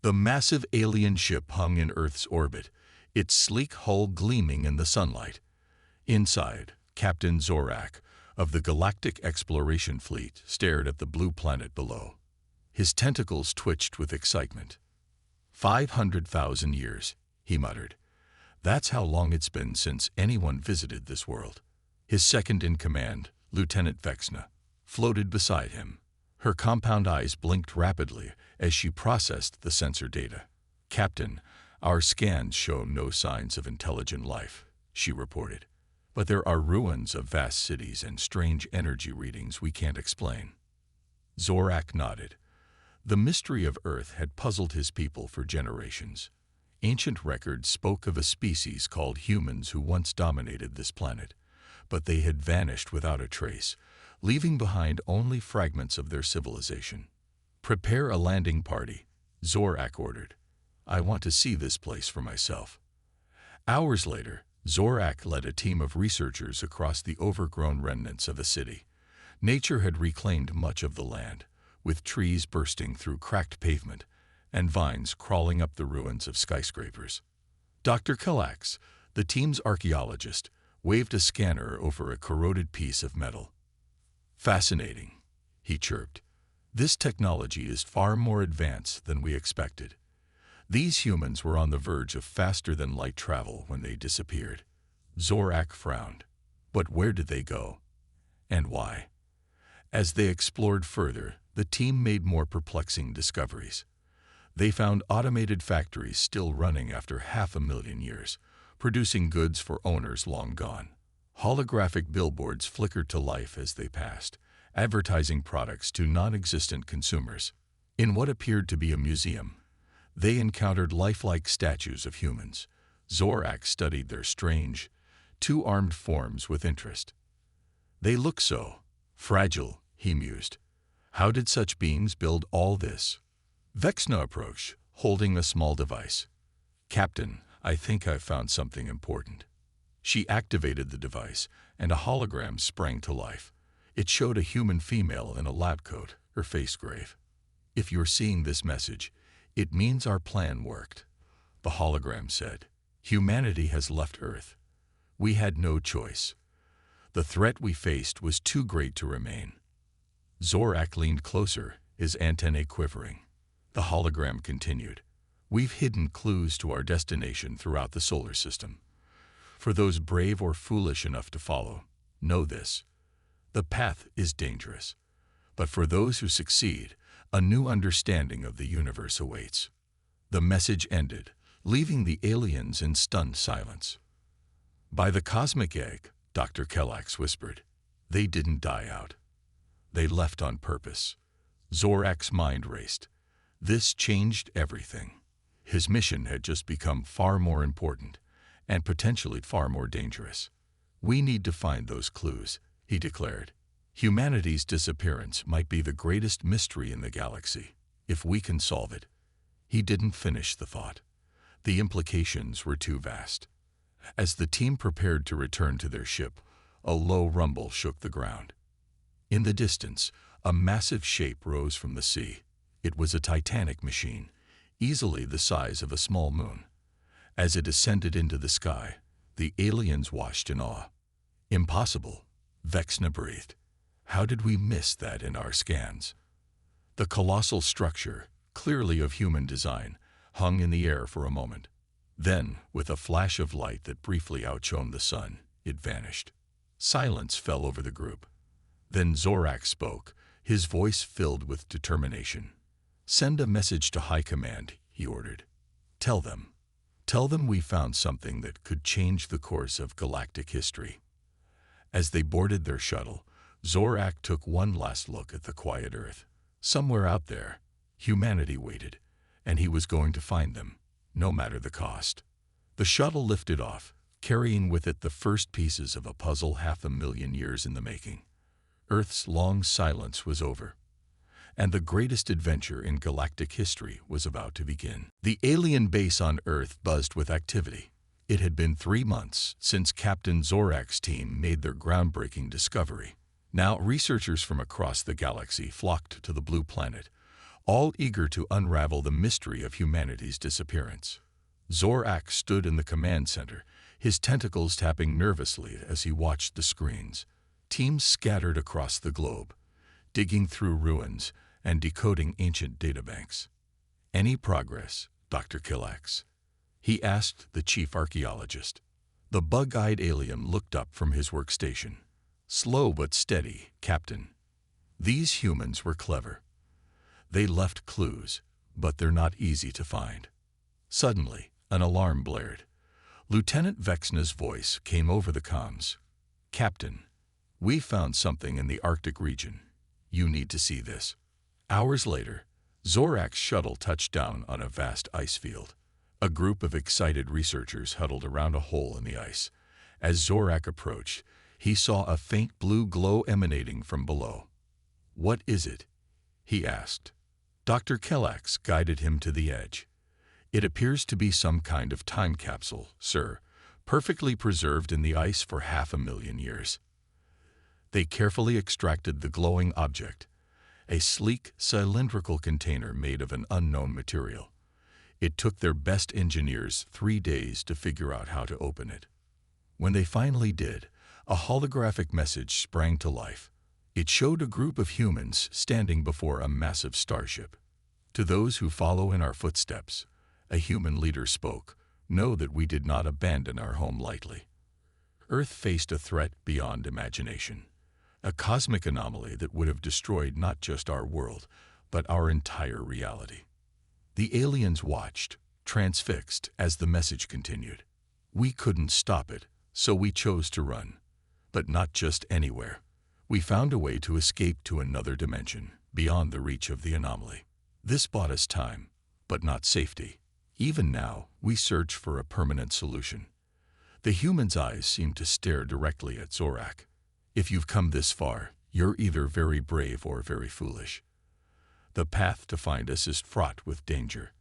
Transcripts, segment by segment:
The massive alien ship hung in Earth's orbit, its sleek hull gleaming in the sunlight. Inside, Captain Zorak of the Galactic Exploration Fleet stared at the blue planet below. His tentacles twitched with excitement. 500,000 years, he muttered. That's how long it's been since anyone visited this world. His second-in-command, Lieutenant Vexna, floated beside him. Her compound eyes blinked rapidly as she processed the sensor data. "Captain, our scans show no signs of intelligent life," she reported. "But there are ruins of vast cities and strange energy readings we can't explain." Zorak nodded. The mystery of Earth had puzzled his people for generations. Ancient records spoke of a species called humans who once dominated this planet, but they had vanished without a trace, leaving behind only fragments of their civilization. "Prepare a landing party," Zorak ordered. "I want to see this place for myself." Hours later, Zorak led a team of researchers across the overgrown remnants of a city. Nature had reclaimed much of the land, with trees bursting through cracked pavement and vines crawling up the ruins of skyscrapers. Dr. Kallax, the team's archaeologist, waved a scanner over a corroded piece of metal. "Fascinating," he chirped. "This technology is far more advanced than we expected." These humans were on the verge of faster-than-light travel when they disappeared. Zorak frowned. But where did they go? And why? As they explored further, the team made more perplexing discoveries. They found automated factories still running after 500,000 years, producing goods for owners long gone. Holographic billboards flickered to life as they passed, advertising products to non-existent consumers. In what appeared to be a museum, they encountered lifelike statues of humans. Zorak studied their strange, two-armed forms with interest. "They look so fragile," he mused. "How did such beings build all this?" Vexna approached, holding a small device. "Captain, I think I've found something important." She activated the device, and a hologram sprang to life. It showed a human female in a lab coat, her face grave. "If you're seeing this message, it means our plan worked," the hologram said. "Humanity has left Earth. We had no choice. The threat we faced was too great to remain." Zorak leaned closer, his antennae quivering. The hologram continued. "We've hidden clues to our destination throughout the solar system. For those brave or foolish enough to follow, know this. The path is dangerous. But for those who succeed, a new understanding of the universe awaits." The message ended, leaving the aliens in stunned silence. "By the cosmic egg," Dr. Kallax whispered, "they didn't die out. They left on purpose." Zorak's mind raced. This changed everything. His mission had just become far more important, and potentially far more dangerous. "We need to find those clues," he declared. "Humanity's disappearance might be the greatest mystery in the galaxy. If we can solve it." He didn't finish the thought. The implications were too vast. As the team prepared to return to their ship, a low rumble shook the ground. In the distance, a massive shape rose from the sea. It was a titanic machine, easily the size of a small moon. As it ascended into the sky, the aliens watched in awe. "Impossible," Vexna breathed. "How did we miss that in our scans?" The colossal structure, clearly of human design, hung in the air for a moment. Then, with a flash of light that briefly outshone the sun, it vanished. Silence fell over the group. Then Zorak spoke, his voice filled with determination. "Send a message to High Command," he ordered. Tell them we found something that could change the course of galactic history." As they boarded their shuttle, Zorak took one last look at the quiet Earth. Somewhere out there, humanity waited, and he was going to find them, no matter the cost. The shuttle lifted off, carrying with it the first pieces of a puzzle 500,000 years in the making. Earth's long silence was over, and the greatest adventure in galactic history was about to begin. The alien base on Earth buzzed with activity. It had been 3 months since Captain Zorak's team made their groundbreaking discovery. Now researchers from across the galaxy flocked to the blue planet, all eager to unravel the mystery of humanity's disappearance. Zorak stood in the command center, his tentacles tapping nervously as he watched the screens. Teams scattered across the globe, digging through ruins and decoding ancient databanks. "Any progress, Dr. Killax?" he asked the chief archaeologist. The bug-eyed alien looked up from his workstation. "Slow but steady, Captain. These humans were clever. They left clues, but they're not easy to find." Suddenly, an alarm blared. Lieutenant Vexna's voice came over the comms. "Captain, we found something in the Arctic region. You need to see this." Hours later, Zorak's shuttle touched down on a vast ice field. A group of excited researchers huddled around a hole in the ice. As Zorak approached, he saw a faint blue glow emanating from below. "What is it?" he asked. Dr. Killax guided him to the edge. "It appears to be some kind of time capsule, sir, perfectly preserved in the ice for 500,000 years." They carefully extracted the glowing object, a sleek, cylindrical container made of an unknown material. It took their best engineers 3 days to figure out how to open it. When they finally did, a holographic message sprang to life. It showed a group of humans standing before a massive starship. "To those who follow in our footsteps," a human leader spoke, "know that we did not abandon our home lightly. Earth faced a threat beyond imagination, a cosmic anomaly that would have destroyed not just our world, but our entire reality." The aliens watched, transfixed, as the message continued. "We couldn't stop it, so we chose to run. But not just anywhere. We found a way to escape to another dimension, beyond the reach of the anomaly. This bought us time, but not safety. Even now, we search for a permanent solution." The human's eyes seemed to stare directly at Zorak. "If you've come this far, you're either very brave or very foolish. The path to find us is fraught with danger.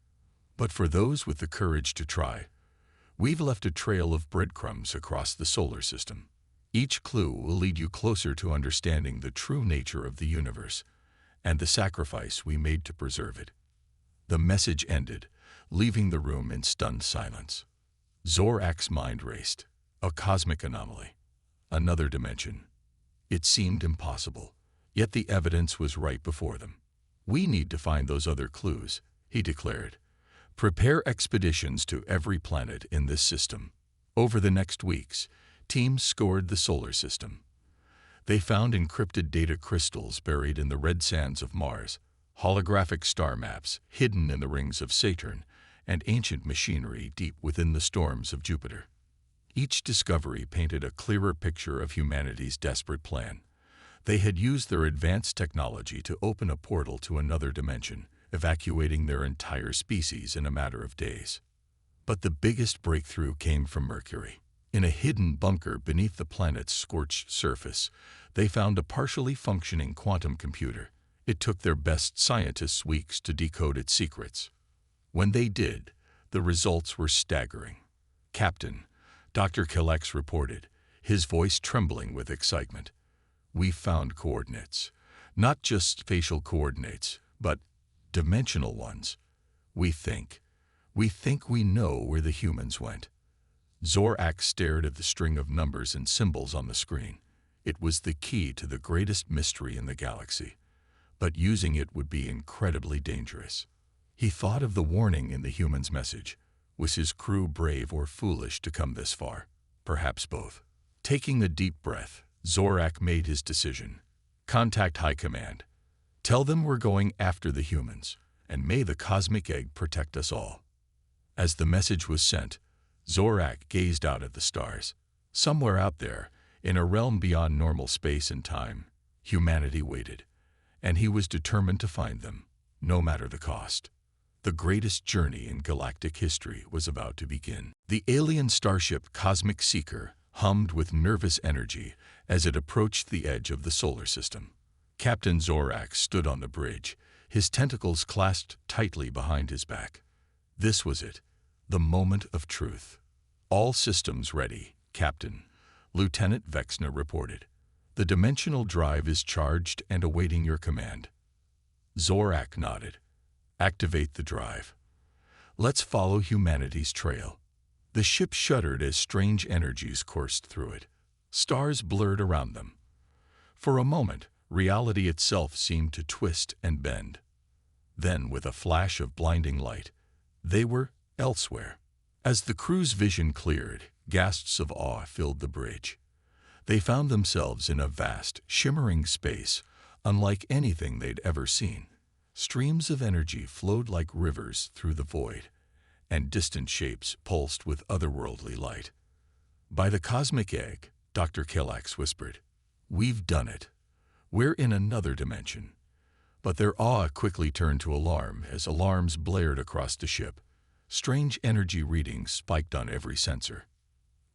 But for those with the courage to try, we've left a trail of breadcrumbs across the solar system. Each clue will lead you closer to understanding the true nature of the universe and the sacrifice we made to preserve it." The message ended, leaving the room in stunned silence. Zorak's mind raced. A cosmic anomaly. Another dimension. It seemed impossible, yet the evidence was right before them. "We need to find those other clues," he declared. "Prepare expeditions to every planet in this system." Over the next weeks, teams scoured the solar system. They found encrypted data crystals buried in the red sands of Mars, holographic star maps hidden in the rings of Saturn, and ancient machinery deep within the storms of Jupiter. Each discovery painted a clearer picture of humanity's desperate plan. They had used their advanced technology to open a portal to another dimension, evacuating their entire species in a matter of days. But the biggest breakthrough came from Mercury. In a hidden bunker beneath the planet's scorched surface, they found a partially functioning quantum computer. It took their best scientists weeks to decode its secrets. When they did, the results were staggering. "Captain," Dr. Killax reported, his voice trembling with excitement, "we found coordinates. Not just spatial coordinates, but dimensional ones. We think we know where the humans went." Zorak stared at the string of numbers and symbols on the screen. It was the key to the greatest mystery in the galaxy. But using it would be incredibly dangerous. He thought of the warning in the human's message. Was his crew brave or foolish to come this far? Perhaps both. Taking a deep breath, Zorak made his decision. "Contact High Command. Tell them we're going after the humans, and may the cosmic egg protect us all." As the message was sent, Zorak gazed out at the stars. Somewhere out there, in a realm beyond normal space and time, humanity waited, and he was determined to find them, no matter the cost. The greatest journey in galactic history was about to begin. The alien starship Cosmic Seeker hummed with nervous energy as it approached the edge of the solar system. Captain Zorak stood on the bridge, his tentacles clasped tightly behind his back. This was it, the moment of truth. "All systems ready, Captain," Lieutenant Vexna reported. "The dimensional drive is charged and awaiting your command." Zorak nodded. Activate the drive. Let's follow humanity's trail. The ship shuddered as strange energies coursed through it. Stars blurred around them. For a moment, reality itself seemed to twist and bend. Then, with a flash of blinding light, they were elsewhere. As the crew's vision cleared, gasps of awe filled the bridge. They found themselves in a vast, shimmering space, unlike anything they'd ever seen. Streams of energy flowed like rivers through the void, and distant shapes pulsed with otherworldly light. "By the cosmic egg," Dr. Kallax whispered, "we've done it. We're in another dimension." But their awe quickly turned to alarm as alarms blared across the ship. Strange energy readings spiked on every sensor.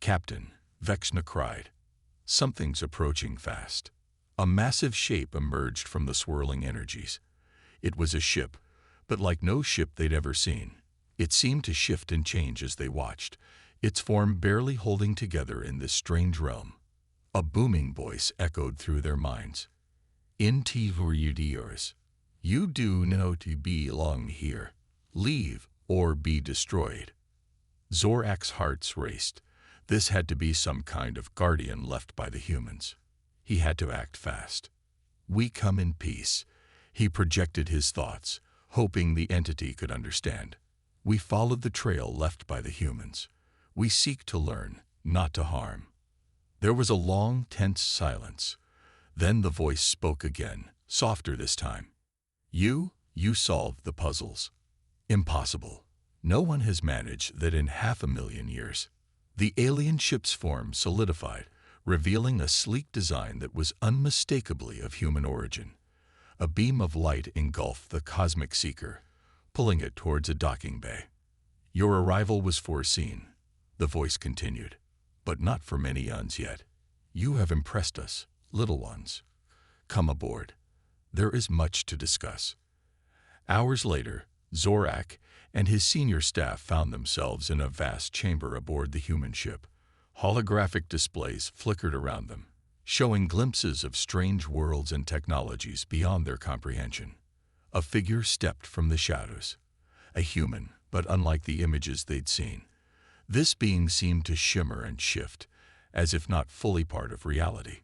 "Captain," Vexna cried, "something's approaching fast." A massive shape emerged from the swirling energies. It was a ship, but like no ship they'd ever seen. It seemed to shift and change as they watched, its form barely holding together in this strange realm. A booming voice echoed through their minds. "Inti yours. You do know to belong here. Leave or be destroyed." Zorak's heart raced. This had to be some kind of guardian left by the humans. He had to act fast. "We come in peace." He projected his thoughts, hoping the entity could understand. "We followed the trail left by the humans. We seek to learn, not to harm." There was a long, tense silence. Then the voice spoke again, softer this time. You solved the puzzles." "Impossible. No one has managed that in 500,000 years." The alien ship's form solidified, revealing a sleek design that was unmistakably of human origin. A beam of light engulfed the cosmic seeker, pulling it towards a docking bay. "Your arrival was foreseen," the voice continued, "but not for many eons yet. You have impressed us, little ones. Come aboard. There is much to discuss." Hours later, Zorak and his senior staff found themselves in a vast chamber aboard the human ship. Holographic displays flickered around them, showing glimpses of strange worlds and technologies beyond their comprehension. A figure stepped from the shadows. A human, but unlike the images they'd seen. This being seemed to shimmer and shift, as if not fully part of reality.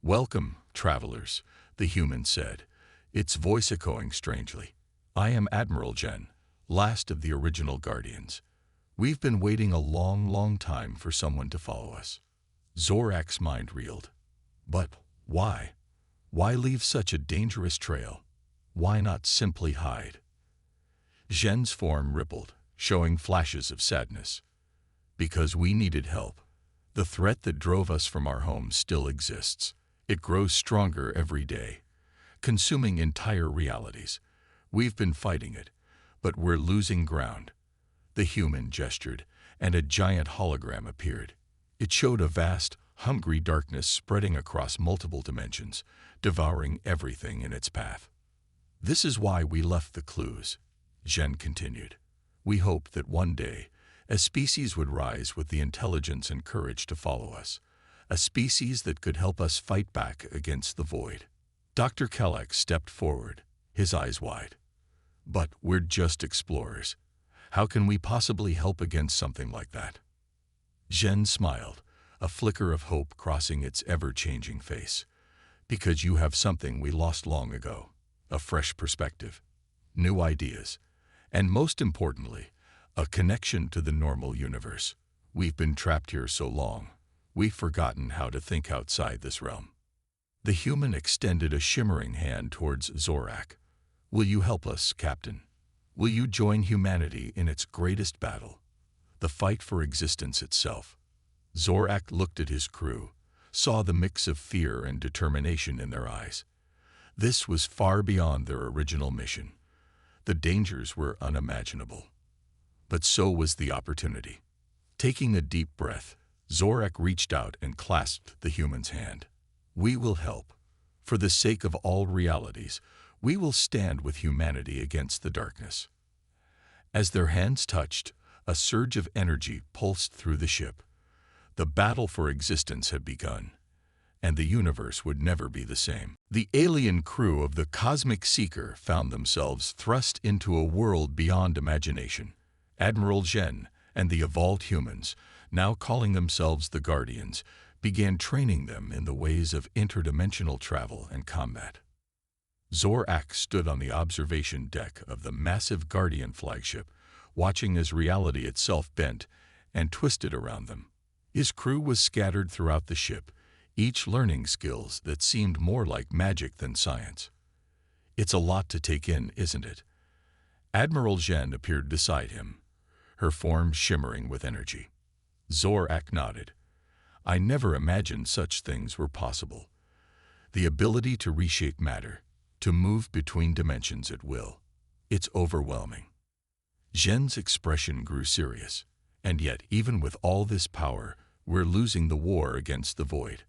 "Welcome, travelers," the human said, its voice echoing strangely. "I am Admiral Jen, last of the original Guardians. We've been waiting a long, long time for someone to follow us." Zorak's mind reeled. But why? Why leave such a dangerous trail? Why not simply hide? Zhen's form rippled, showing flashes of sadness. "Because we needed help. The threat that drove us from our home still exists. It grows stronger every day, consuming entire realities. We've been fighting it, but we're losing ground." The human gestured, and a giant hologram appeared. It showed a vast, hungry darkness spreading across multiple dimensions, devouring everything in its path. "This is why we left the clues," Zhen continued. "We hoped that one day, a species would rise with the intelligence and courage to follow us, a species that could help us fight back against the void." Dr. Kallax stepped forward, his eyes wide. "But we're just explorers. How can we possibly help against something like that?" Zhen smiled, a flicker of hope crossing its ever-changing face. "Because you have something we lost long ago, a fresh perspective, new ideas, and most importantly, a connection to the normal universe. We've been trapped here so long, we've forgotten how to think outside this realm." The human extended a shimmering hand towards Zorak. "Will you help us, Captain? Will you join humanity in its greatest battle, the fight for existence itself?" Zorak looked at his crew, saw the mix of fear and determination in their eyes. This was far beyond their original mission. The dangers were unimaginable. But so was the opportunity. Taking a deep breath, Zorak reached out and clasped the human's hand. "We will help. For the sake of all realities, we will stand with humanity against the darkness." As their hands touched, a surge of energy pulsed through the ship. The battle for existence had begun. and the universe would never be the same. The alien crew of the Cosmic Seeker found themselves thrust into a world beyond imagination. Admiral Zhen and the evolved humans, now calling themselves the Guardians, began training them in the ways of interdimensional travel and combat. Zorak stood on the observation deck of the massive Guardian flagship, watching as reality itself bent and twisted around them. His crew was scattered throughout the ship, each learning skills that seemed more like magic than science. It's a lot to take in, isn't it? Admiral Zhen appeared beside him, her form shimmering with energy. Zorak nodded. I never imagined such things were possible. The ability to reshape matter, to move between dimensions at will. It's overwhelming. Zhen's expression grew serious. And yet, even with all this power, we're losing the war against the void.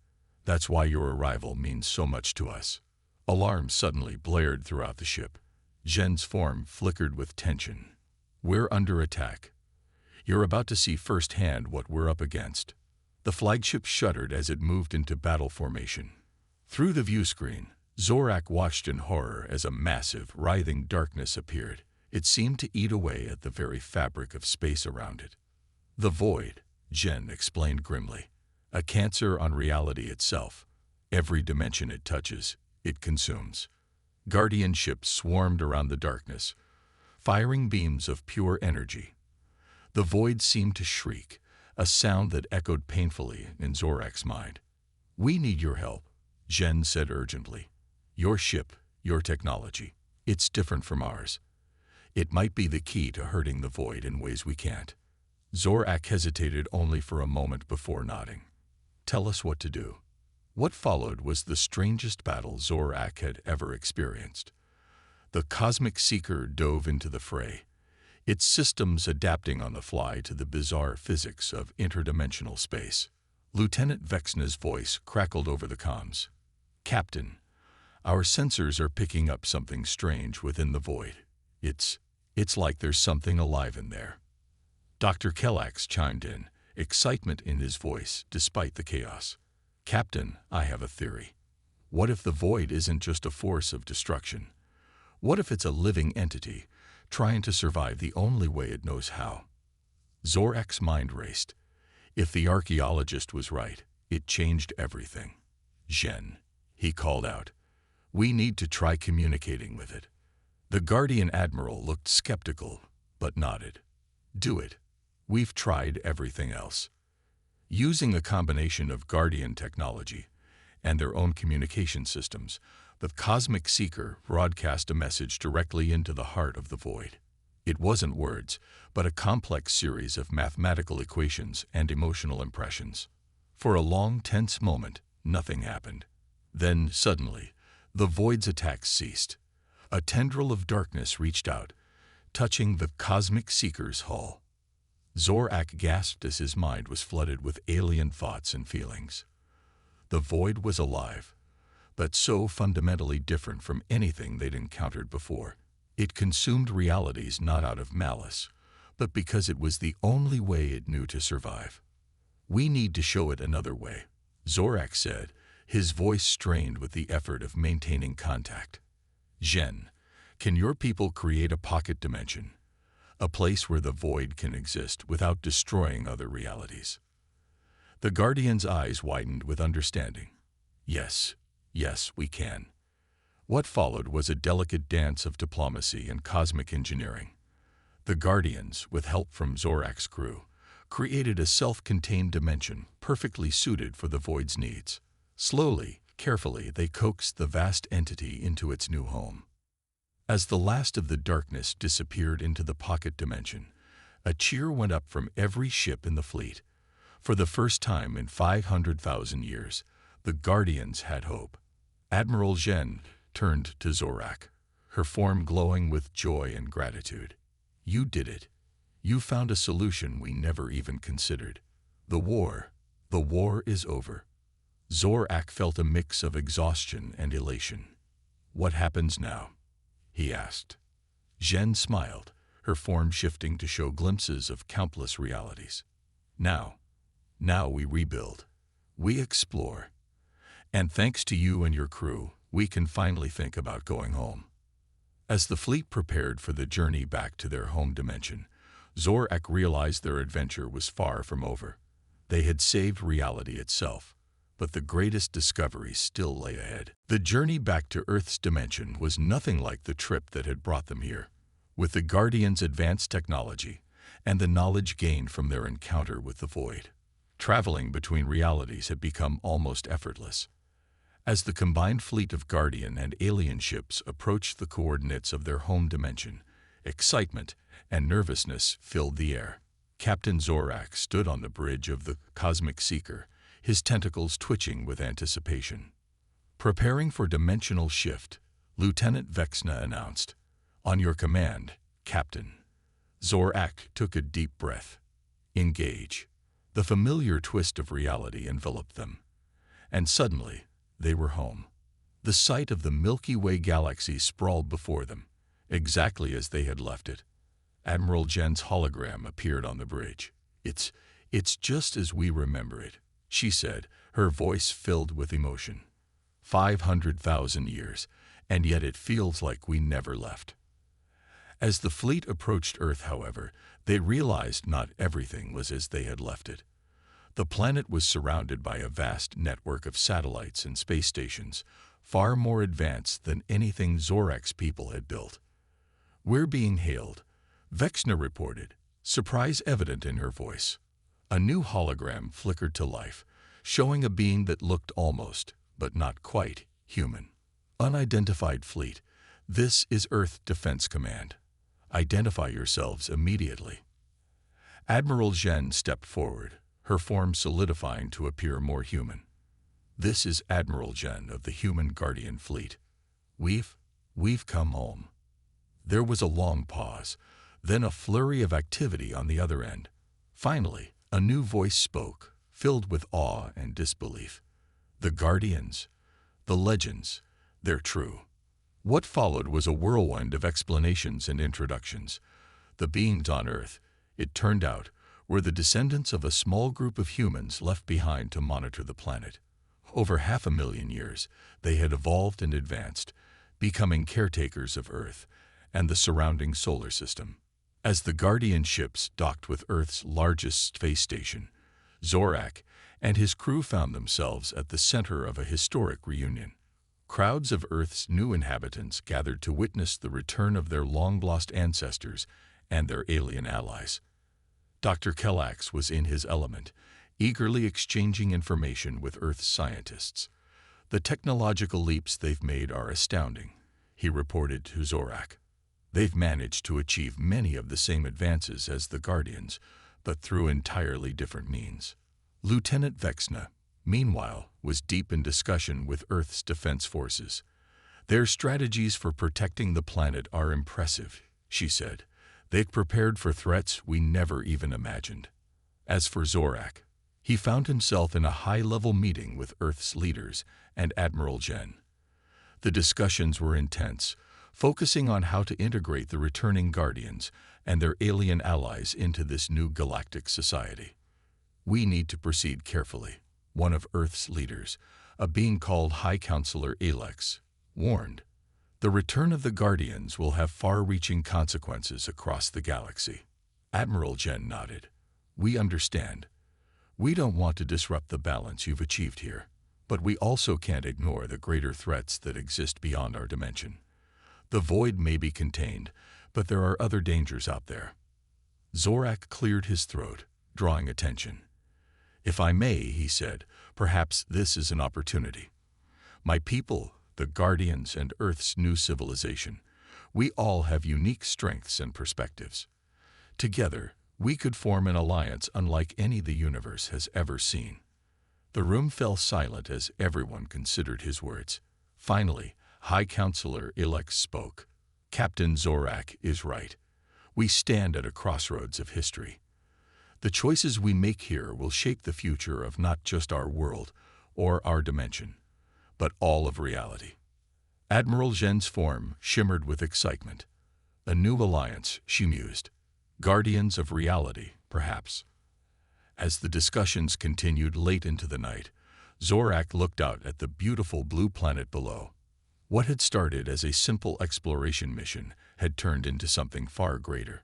That's why your arrival means so much to us. Alarms suddenly blared throughout the ship. Zhen's form flickered with tension. We're under attack. You're about to see firsthand what we're up against. The flagship shuddered as it moved into battle formation. Through the view screen, Zorak watched in horror as a massive, writhing darkness appeared. It seemed to eat away at the very fabric of space around it. The void, Zhen explained grimly, a cancer on reality itself. Every dimension it touches, it consumes. Guardian ships swarmed around the darkness, firing beams of pure energy. The void seemed to shriek, a sound that echoed painfully in Zorak's mind. We need your help, Zhen said urgently. Your ship, your technology, it's different from ours. It might be the key to hurting the void in ways we can't. Zorak hesitated only for a moment before nodding. Tell us what to do. What followed was the strangest battle Zorak had ever experienced. The Cosmic Seeker dove into the fray, its systems adapting on the fly to the bizarre physics of interdimensional space. Lieutenant Vexna's voice crackled over the comms. Captain, our sensors are picking up something strange within the void. It's like there's something alive in there. Dr. Kellax chimed in, excitement in his voice despite the chaos. Captain, I have a theory. What if the void isn't just a force of destruction? What if it's a living entity, trying to survive the only way it knows how? Zorak's mind raced. If the archaeologist was right, it changed everything. Zhen, he called out. We need to try communicating with it. The Guardian Admiral looked skeptical, but nodded. Do it. We've tried everything else. Using a combination of Guardian technology and their own communication systems, the Cosmic Seeker broadcast a message directly into the heart of the void. It wasn't words, but a complex series of mathematical equations and emotional impressions. For a long, tense moment, nothing happened. Then, suddenly, the void's attacks ceased. A tendril of darkness reached out, touching the Cosmic Seeker's hull. Zorak gasped as his mind was flooded with alien thoughts and feelings. The void was alive, but so fundamentally different from anything they'd encountered before. It consumed realities not out of malice, but because it was the only way it knew to survive. We need to show it another way, Zorak said, his voice strained with the effort of maintaining contact. Zhen, can your people create a pocket dimension? A place where the void can exist without destroying other realities. The Guardian's eyes widened with understanding. Yes, we can. What followed was a delicate dance of diplomacy and cosmic engineering. The Guardians, with help from Zorak's crew, created a self-contained dimension perfectly suited for the void's needs. Slowly, carefully, they coaxed the vast entity into its new home. As the last of the darkness disappeared into the pocket dimension, a cheer went up from every ship in the fleet. For the first time in 500,000 years, the Guardians had hope. Admiral Zhen turned to Zorak, her form glowing with joy and gratitude. You did it. You found a solution we never even considered. The war is over. Zorak felt a mix of exhaustion and elation. What happens now? He asked. Zhen smiled, her form shifting to show glimpses of countless realities. Now we rebuild. We explore. And thanks to you and your crew, we can finally think about going home." As the fleet prepared for the journey back to their home dimension, Zorak realized their adventure was far from over. They had saved reality itself, but the greatest discoveries still lay ahead. The journey back to Earth's dimension was nothing like the trip that had brought them here. With the Guardians' advanced technology and the knowledge gained from their encounter with the Void, traveling between realities had become almost effortless. As the combined fleet of Guardian and alien ships approached the coordinates of their home dimension, excitement and nervousness filled the air. Captain Zorak stood on the bridge of the Cosmic Seeker, his tentacles twitching with anticipation. Preparing for dimensional shift, Lieutenant Vexna announced, "On your command, Captain." Zorak took a deep breath. Engage. The familiar twist of reality enveloped them. And suddenly, they were home. The sight of the Milky Way galaxy sprawled before them, exactly as they had left it. Admiral Jen's hologram appeared on the bridge. It's just as we remember it," she said, her voice filled with emotion. 500,000 years, and yet it feels like we never left." As the fleet approached Earth, however, they realized not everything was as they had left it. The planet was surrounded by a vast network of satellites and space stations, far more advanced than anything Zorak's people had built. "We're being hailed," Vexna reported, surprise evident in her voice. A new hologram flickered to life, showing a being that looked almost, but not quite, human. "Unidentified fleet, this is Earth Defense Command. Identify yourselves immediately." Admiral Jen stepped forward, her form solidifying to appear more human. "This is Admiral Jen of the Human Guardian Fleet. We've come home." There was a long pause, then a flurry of activity on the other end. Finally, a new voice spoke, filled with awe and disbelief. "The Guardians, the legends, they're true." What followed was a whirlwind of explanations and introductions. The beings on Earth, it turned out, were the descendants of a small group of humans left behind to monitor the planet. Over 500,000 years, they had evolved and advanced, becoming caretakers of Earth and the surrounding solar system. As the Guardian ships docked with Earth's largest space station, Zorak and his crew found themselves at the center of a historic reunion. Crowds of Earth's new inhabitants gathered to witness the return of their long-lost ancestors and their alien allies. Dr. Kellax was in his element, eagerly exchanging information with Earth's scientists. "The technological leaps they've made are astounding," he reported to Zorak. "They've managed to achieve many of the same advances as the Guardians, but through entirely different means." Lieutenant Vexna, meanwhile, was deep in discussion with Earth's defense forces. "Their strategies for protecting the planet are impressive," she said. "They've prepared for threats we never even imagined." As for Zorak, he found himself in a high-level meeting with Earth's leaders and Admiral Jen. The discussions were intense, focusing on how to integrate the returning Guardians and their alien allies into this new galactic society. "We need to proceed carefully," one of Earth's leaders, a being called High Counselor Alex, warned. "The return of the Guardians will have far-reaching consequences across the galaxy." Admiral Jen nodded. "We understand. We don't want to disrupt the balance you've achieved here, but we also can't ignore the greater threats that exist beyond our dimension. The Void may be contained, but there are other dangers out there." Zorak cleared his throat, drawing attention. "If I may," he said, "perhaps this is an opportunity. My people, the Guardians and Earth's new civilization, we all have unique strengths and perspectives. Together, we could form an alliance unlike any the universe has ever seen." The room fell silent as everyone considered his words. Finally, High Counselor Alex spoke. "Captain Zorak is right. We stand at a crossroads of history. The choices we make here will shape the future of not just our world or our dimension, but all of reality." Admiral Jen's form shimmered with excitement. "A new alliance," she mused. "Guardians of reality, perhaps." As the discussions continued late into the night, Zorak looked out at the beautiful blue planet below. What had started as a simple exploration mission had turned into something far greater.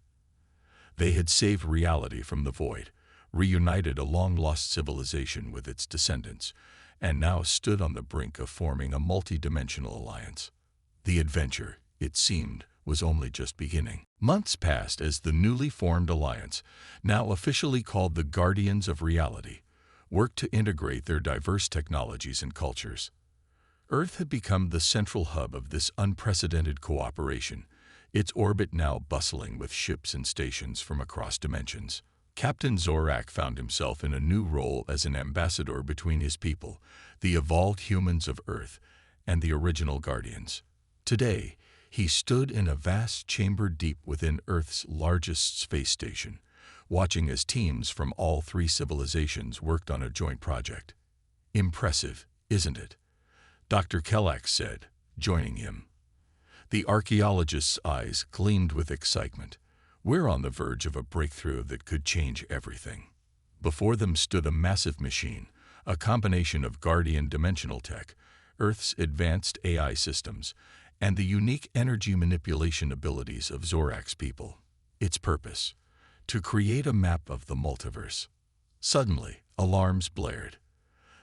They had saved reality from the void, reunited a long-lost civilization with its descendants, and now stood on the brink of forming a multi-dimensional alliance. The adventure, it seemed, was only just beginning. Months passed as the newly formed alliance, now officially called the Guardians of Reality, worked to integrate their diverse technologies and cultures. Earth had become the central hub of this unprecedented cooperation, its orbit now bustling with ships and stations from across dimensions. Captain Zorak found himself in a new role as an ambassador between his people, the evolved humans of Earth, and the original Guardians. Today, he stood in a vast chamber deep within Earth's largest space station, watching as teams from all three civilizations worked on a joint project. Impressive, isn't it? Dr. Kellak said, joining him. The archaeologist's eyes gleamed with excitement. We're on the verge of a breakthrough that could change everything. Before them stood a massive machine, a combination of Guardian dimensional tech, Earth's advanced AI systems, and the unique energy manipulation abilities of Zorak's people. Its purpose: to create a map of the multiverse. Suddenly, alarms blared.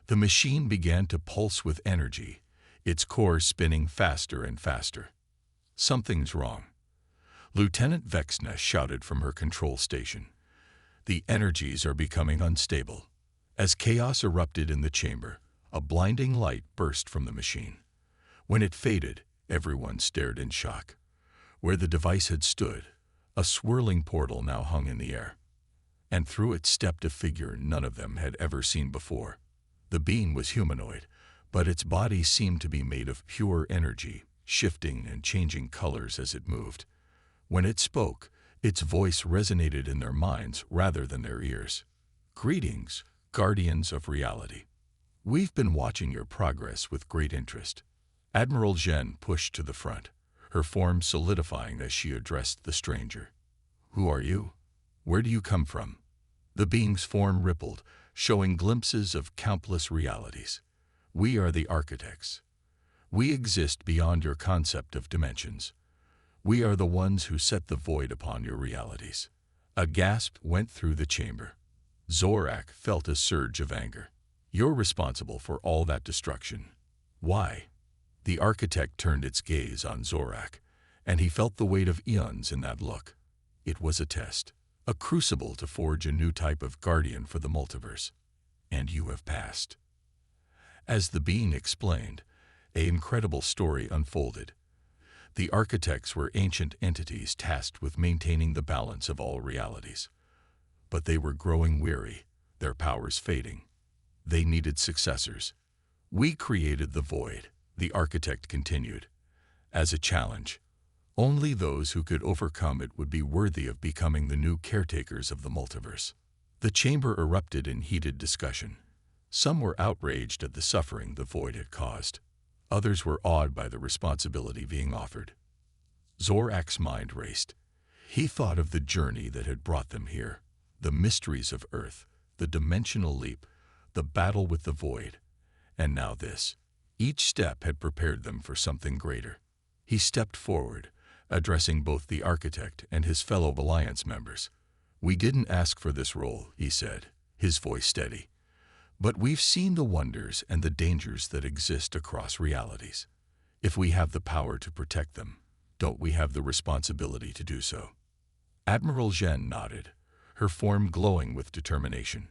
The machine began to pulse with energy, its core spinning faster and faster. Something's wrong. Lieutenant Vexna shouted from her control station. The energies are becoming unstable. As chaos erupted in the chamber, a blinding light burst from the machine. When it faded, everyone stared in shock. Where the device had stood, a swirling portal now hung in the air. And through it stepped a figure none of them had ever seen before. The being was humanoid, but its body seemed to be made of pure energy, shifting and changing colors as it moved. When it spoke, its voice resonated in their minds rather than their ears. Greetings, Guardians of Reality. We've been watching your progress with great interest. Admiral Zhen pushed to the front, her form solidifying as she addressed the stranger. Who are you? Where do you come from? The being's form rippled, showing glimpses of countless realities. We are the architects. We exist beyond your concept of dimensions. We are the ones who set the void upon your realities. A gasp went through the chamber. Zorak felt a surge of anger. You're responsible for all that destruction. Why? The architect turned its gaze on Zorak, and he felt the weight of eons in that look. It was a test, a crucible to forge a new type of guardian for the multiverse. And you have passed. As the being explained, an incredible story unfolded. The architects were ancient entities tasked with maintaining the balance of all realities. But they were growing weary, their powers fading. They needed successors. We created the void, the architect continued. As a challenge, only those who could overcome it would be worthy of becoming the new caretakers of the multiverse. The chamber erupted in heated discussion. Some were outraged at the suffering the void had caused. Others were awed by the responsibility being offered. Zorak's mind raced. He thought of the journey that had brought them here, the mysteries of Earth, the dimensional leap, the battle with the void. And now this. Each step had prepared them for something greater. He stepped forward, addressing both the architect and his fellow alliance members. We didn't ask for this role, he said, his voice steady. But we've seen the wonders and the dangers that exist across realities. If we have the power to protect them, don't we have the responsibility to do so? Admiral Zhen nodded, her form glowing with determination.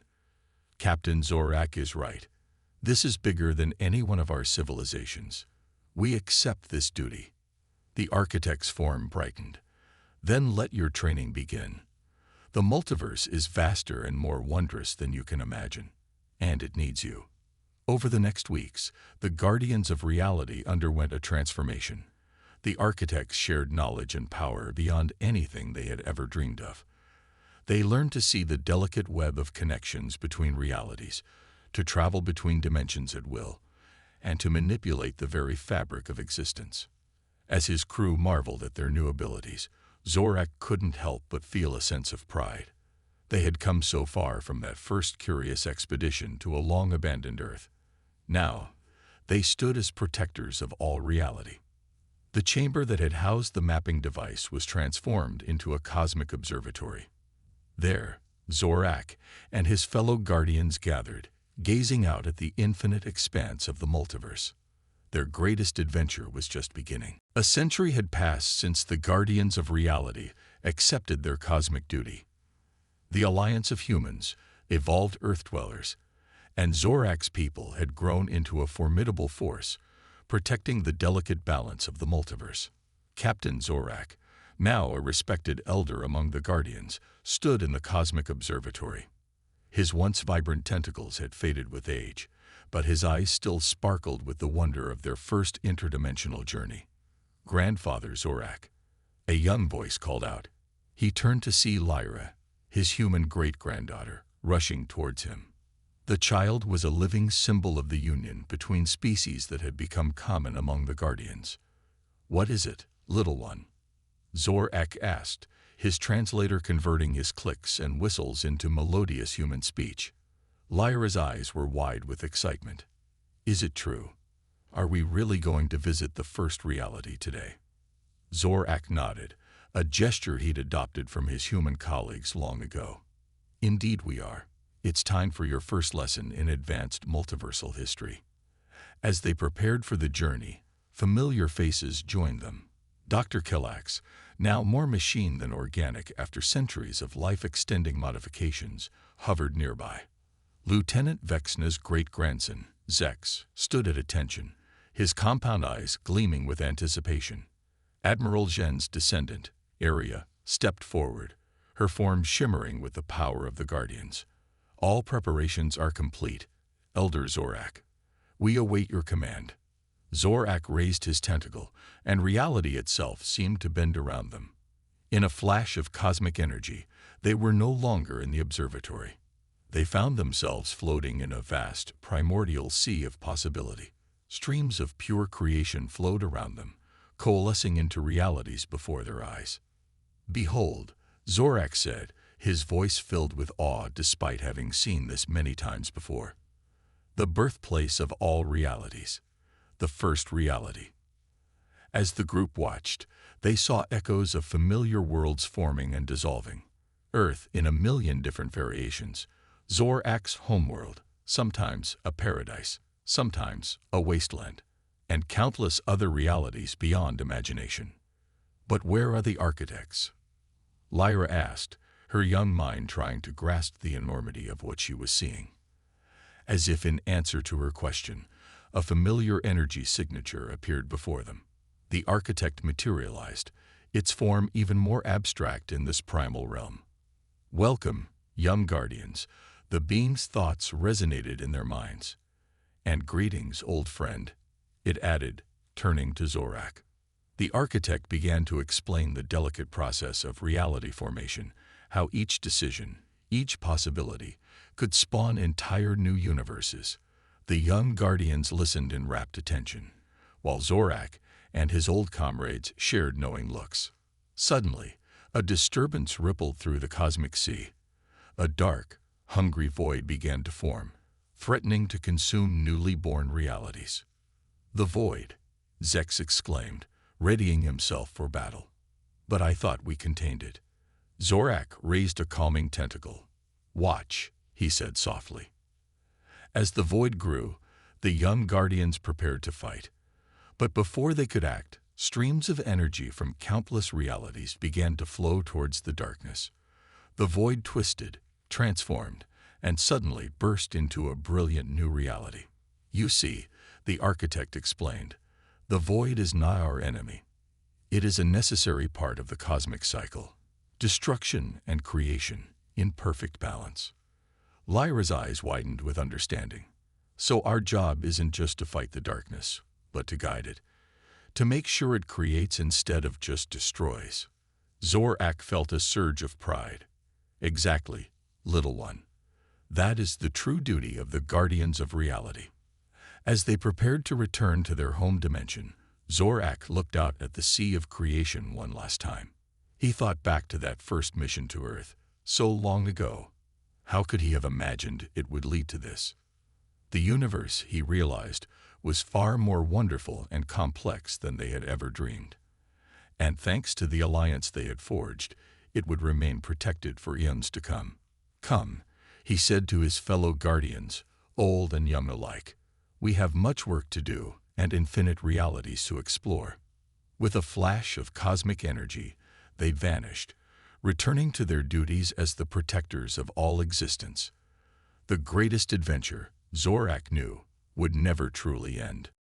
Captain Zorak is right. This is bigger than any one of our civilizations. We accept this duty. The architect's form brightened. Then let your training begin. The multiverse is vaster and more wondrous than you can imagine. And it needs you. Over the next weeks, the Guardians of Reality underwent a transformation. The architects shared knowledge and power beyond anything they had ever dreamed of. They learned to see the delicate web of connections between realities, to travel between dimensions at will, and to manipulate the very fabric of existence. As his crew marveled at their new abilities, Zorak couldn't help but feel a sense of pride. They had come so far from that first curious expedition to a long-abandoned Earth. Now, they stood as protectors of all reality. The chamber that had housed the mapping device was transformed into a cosmic observatory. There, Zorak and his fellow guardians gathered, gazing out at the infinite expanse of the multiverse. Their greatest adventure was just beginning. A century had passed since the Guardians of Reality accepted their cosmic duty. The alliance of humans, evolved Earth-dwellers, and Zorak's people had grown into a formidable force, protecting the delicate balance of the multiverse. Captain Zorak, now a respected elder among the Guardians, stood in the cosmic observatory. His once vibrant tentacles had faded with age, but his eyes still sparkled with the wonder of their first interdimensional journey. "Grandfather Zorak," a young voice called out. He turned to see Lyra, his human great-granddaughter, rushing towards him. The child was a living symbol of the union between species that had become common among the Guardians. "What is it, little one?" Zorak asked, his translator converting his clicks and whistles into melodious human speech. Lyra's eyes were wide with excitement. "Is it true? Are we really going to visit the first reality today?" Zorak nodded, a gesture he'd adopted from his human colleagues long ago. "Indeed we are. It's time for your first lesson in advanced multiversal history." As they prepared for the journey, familiar faces joined them. Dr. Killax, now more machine than organic after centuries of life-extending modifications, hovered nearby. Lieutenant Vexna's great-grandson, Zex, stood at attention, his compound eyes gleaming with anticipation. Admiral Zhen's descendant, Aria, stepped forward, her form shimmering with the power of the Guardians. "All preparations are complete, Elder Zorak. We await your command." Zorak raised his tentacle, and reality itself seemed to bend around them. In a flash of cosmic energy, they were no longer in the observatory. They found themselves floating in a vast, primordial sea of possibility. Streams of pure creation flowed around them, coalescing into realities before their eyes. "Behold," Zorak said, his voice filled with awe despite having seen this many times before. "The birthplace of all realities. The first reality." As the group watched, they saw echoes of familiar worlds forming and dissolving. Earth in a million different variations. Zorak's homeworld, sometimes a paradise, sometimes a wasteland, and countless other realities beyond imagination. "But where are the architects?" Lyra asked, her young mind trying to grasp the enormity of what she was seeing. As if in answer to her question, a familiar energy signature appeared before them. The architect materialized, its form even more abstract in this primal realm. "Welcome, young guardians," the being's thoughts resonated in their minds. "And greetings, old friend," it added, turning to Zorak. The architect began to explain the delicate process of reality formation, how each decision, each possibility, could spawn entire new universes. The young guardians listened in rapt attention, while Zorak and his old comrades shared knowing looks. Suddenly, a disturbance rippled through the cosmic sea. A dark, hungry void began to form, threatening to consume newly born realities. "The void," Zex exclaimed, readying himself for battle. "But I thought we contained it." Zorak raised a calming tentacle. "Watch," he said softly. As the void grew, the young guardians prepared to fight. But before they could act, streams of energy from countless realities began to flow towards the darkness. The void twisted, transformed, and suddenly burst into a brilliant new reality. "You see," the architect explained, "the void is not our enemy. It is a necessary part of the cosmic cycle. Destruction and creation in perfect balance." Lyra's eyes widened with understanding. "So our job isn't just to fight the darkness, but to guide it, to make sure it creates instead of just destroys." Zorak felt a surge of pride. "Exactly, little one. That is the true duty of the Guardians of Reality." As they prepared to return to their home dimension, Zorak looked out at the sea of creation one last time. He thought back to that first mission to Earth, so long ago. How could he have imagined it would lead to this? The universe, he realized, was far more wonderful and complex than they had ever dreamed. And thanks to the alliance they had forged, it would remain protected for eons to come. Come, he said to his fellow guardians, old and young alike. We have much work to do and infinite realities to explore. With a flash of cosmic energy, they vanished, returning to their duties as the protectors of all existence. The greatest adventure, Zorak knew, would never truly end.